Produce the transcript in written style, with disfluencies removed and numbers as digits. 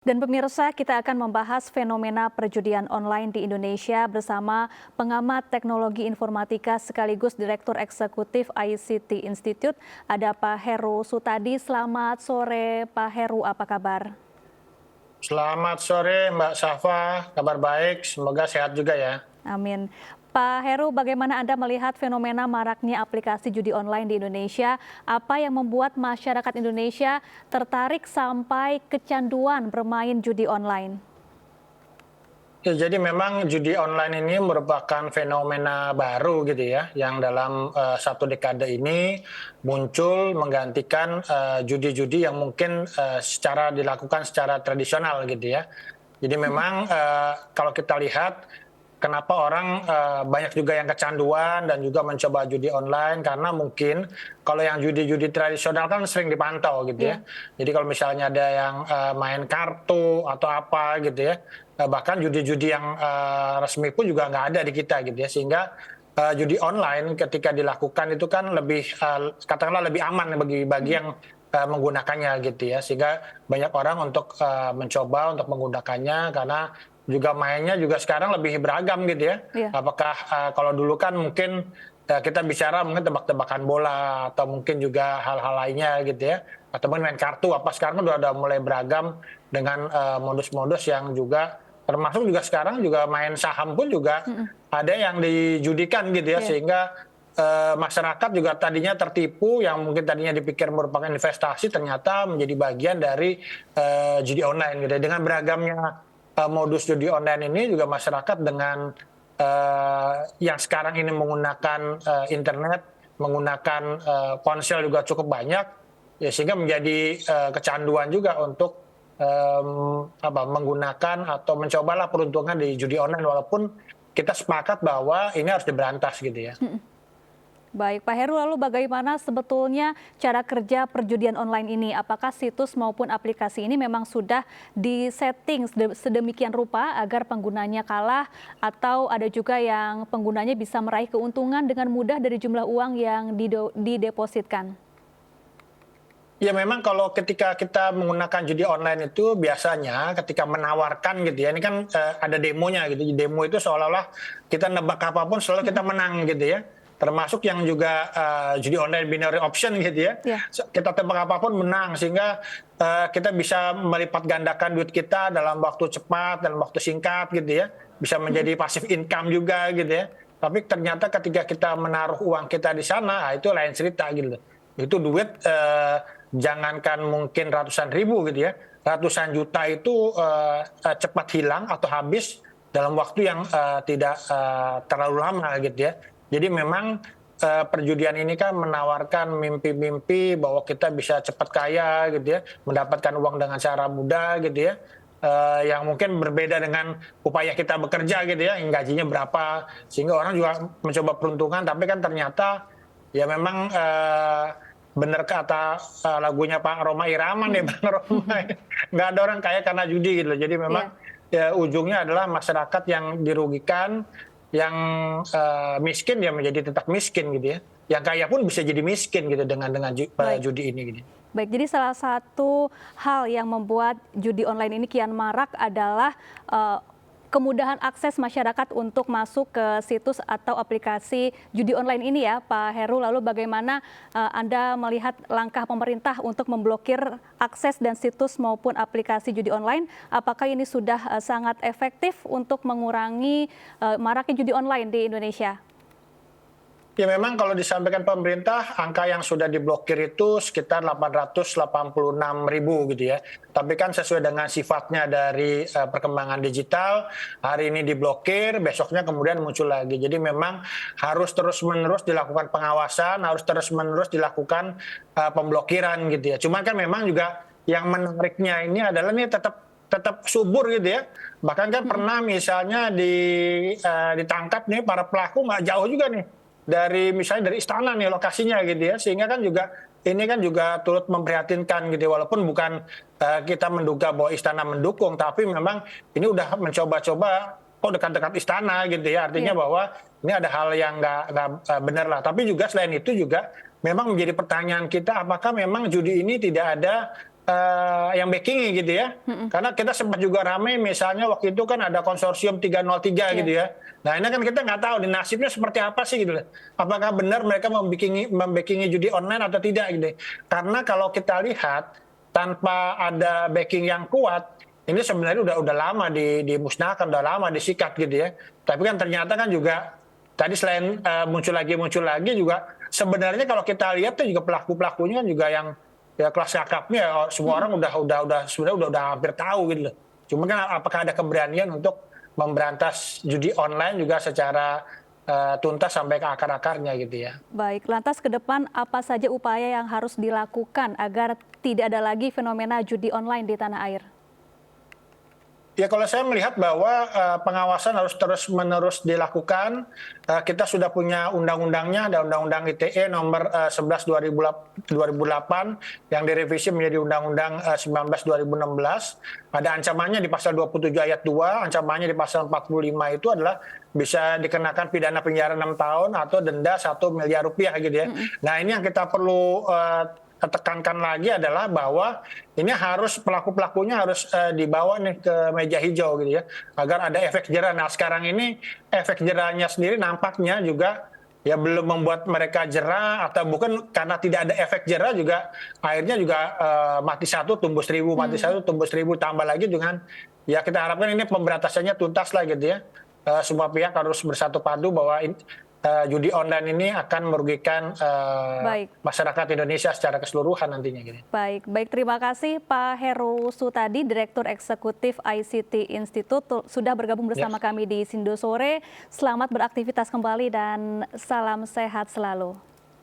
Dan pemirsa, kita akan membahas fenomena perjudian online di Indonesia bersama pengamat teknologi informatika sekaligus Direktur Eksekutif ICT Institute, ada Pak Heru Sutadi. Selamat sore Pak Heru, apa kabar? Selamat sore Mbak Safa, kabar baik, semoga sehat juga ya. Amin. Pak Heru, bagaimana Anda melihat fenomena maraknya aplikasi judi online di Indonesia? Apa yang membuat masyarakat Indonesia tertarik sampai kecanduan bermain judi online? Ya, jadi memang judi online ini merupakan fenomena baru gitu ya, yang dalam satu dekade ini muncul menggantikan judi-judi yang mungkin dilakukan secara tradisional gitu ya. Jadi memang kalau kita lihat kenapa orang banyak juga yang kecanduan dan juga mencoba judi online, karena mungkin kalau yang judi-judi tradisional kan sering dipantau gitu ya. Jadi kalau misalnya ada yang main kartu atau apa gitu ya, bahkan judi-judi yang resmi pun juga nggak ada di kita gitu ya, sehingga judi online ketika dilakukan itu kan lebih katakanlah lebih aman bagi yang menggunakannya gitu ya, sehingga banyak orang untuk mencoba untuk menggunakannya karena juga mainnya juga sekarang lebih beragam gitu ya. Apakah kalau dulu kan mungkin kita bicara mungkin tebak-tebakan bola atau mungkin juga hal-hal lainnya gitu ya, atau main kartu apa, sekarang udah mulai beragam dengan modus-modus yang juga termasuk juga sekarang juga main saham pun juga ada yang dijudikan gitu ya, sehingga masyarakat juga tadinya tertipu, yang mungkin tadinya dipikir merupakan investasi ternyata menjadi bagian dari judi online gitu. Dengan beragamnya modus judi online ini juga masyarakat dengan yang sekarang ini menggunakan internet, menggunakan ponsel juga cukup banyak, ya sehingga menjadi kecanduan juga untuk menggunakan atau mencobalah peruntungan di judi online, walaupun kita sepakat bahwa ini harus diberantas gitu ya. Baik, Pak Heru, lalu bagaimana sebetulnya cara kerja perjudian online ini? Apakah situs maupun aplikasi ini memang sudah disetting sedemikian rupa agar penggunanya kalah, atau ada juga yang penggunanya bisa meraih keuntungan dengan mudah dari jumlah uang yang didepositkan? Ya memang kalau ketika kita menggunakan judi online itu biasanya ketika menawarkan gitu ya, ini kan ada demonya gitu. Demo itu seolah-olah kita nebak apapun selalu kita menang gitu ya. Termasuk yang juga judi online binary option gitu ya. Kita tebak apapun menang, sehingga kita bisa melipat gandakan duit kita dalam waktu cepat, dalam waktu singkat gitu ya. Bisa menjadi passive income juga gitu ya. Tapi ternyata ketika kita menaruh uang kita di sana, itu lain cerita gitu. Itu duit jangankan mungkin ratusan ribu gitu ya, ratusan juta itu cepat hilang atau habis dalam waktu yang tidak terlalu lama gitu ya. Jadi memang perjudian ini kan menawarkan mimpi-mimpi bahwa kita bisa cepat kaya gitu ya, mendapatkan uang dengan cara mudah gitu ya, yang mungkin berbeda dengan upaya kita bekerja gitu ya, yang gajinya berapa, sehingga orang juga mencoba peruntungan, tapi kan ternyata ya memang bener kata lagunya Pak Rhoma Irama nih, Bang Roma, nggak ada orang kaya karena judi gitu. Jadi memang ya ujungnya adalah masyarakat yang dirugikan, yang miskin ya menjadi tetap miskin gitu ya. Yang kaya pun bisa jadi miskin gitu dengan judi ini gitu. Baik, jadi salah satu hal yang membuat judi online ini kian marak adalah kemudahan akses masyarakat untuk masuk ke situs atau aplikasi judi online ini ya, Pak Heru. Lalu bagaimana Anda melihat langkah pemerintah untuk memblokir akses dan situs maupun aplikasi judi online? Apakah ini sudah sangat efektif untuk mengurangi maraknya judi online di Indonesia? Ya memang kalau disampaikan pemerintah, angka yang sudah diblokir itu sekitar 886.000 gitu ya. Tapi kan sesuai dengan sifatnya dari perkembangan digital, hari ini diblokir, besoknya kemudian muncul lagi. Jadi memang harus terus-menerus dilakukan pengawasan, harus terus-menerus dilakukan pemblokiran gitu ya. Cuman kan memang juga yang menariknya ini adalah ini tetap subur gitu ya. Bahkan kan pernah misalnya ditangkap nih para pelaku nggak jauh juga nih misalnya dari istana nih lokasinya gitu ya, sehingga kan juga ini kan juga turut memprihatinkan gitu, walaupun bukan kita menduga bahwa istana mendukung, tapi memang ini udah mencoba-coba kok dekat-dekat istana gitu ya, artinya bahwa ini ada hal yang nggak benar lah. Tapi juga selain itu juga memang menjadi pertanyaan kita, apakah memang judi ini tidak ada yang backing gitu ya. Karena kita sempat juga ramai misalnya waktu itu kan ada konsorsium 303 gitu ya. Nah ini kan kita nggak tahu di nasibnya seperti apa sih gitu. Apakah benar mereka membackingi judi online atau tidak gitu. Karena kalau kita lihat tanpa ada backing yang kuat, ini sebenarnya udah lama dimusnahkan, udah lama disikat gitu ya. Tapi kan ternyata kan juga tadi selain muncul lagi juga sebenarnya kalau kita lihat tuh juga pelakunya kan juga yang ya kelas kakapnya ya, semua orang sebenarnya udah hampir tahu gitu loh. Cuma kan apakah ada keberanian untuk memberantas judi online juga secara tuntas sampai ke akar-akarnya gitu ya. Baik, lantas ke depan apa saja upaya yang harus dilakukan agar tidak ada lagi fenomena judi online di tanah air? Ya kalau saya melihat bahwa pengawasan harus terus-menerus dilakukan. Kita sudah punya undang-undangnya, ada Undang-Undang ITE nomor 11 2008 yang direvisi menjadi Undang-Undang 19 2016. Ada ancamannya di pasal 27 ayat 2, ancamannya di pasal 45 itu adalah bisa dikenakan pidana penjara 6 tahun atau denda 1 miliar rupiah gitu ya. Nah ini yang kita perlu tekankan lagi adalah bahwa ini harus pelakunya harus dibawa nih ke meja hijau gitu ya agar ada efek jerah. Nah sekarang ini efek jerahnya sendiri nampaknya juga ya belum membuat mereka jerah atau bukan karena tidak ada efek jerah juga akhirnya juga mati satu tumbuh 1000, mati satu tumbuh 1000, tambah lagi dengan ya kita harapkan ini pemberantasannya tuntas lah gitu ya. Semua pihak harus bersatu padu bahwa judi online ini akan merugikan masyarakat Indonesia secara keseluruhan nantinya. Gitu. Baik, terima kasih Pak Heru Sutadi, Direktur Eksekutif ICT Institute sudah bergabung bersama kami di Sindo Sore. Selamat beraktivitas kembali dan salam sehat selalu.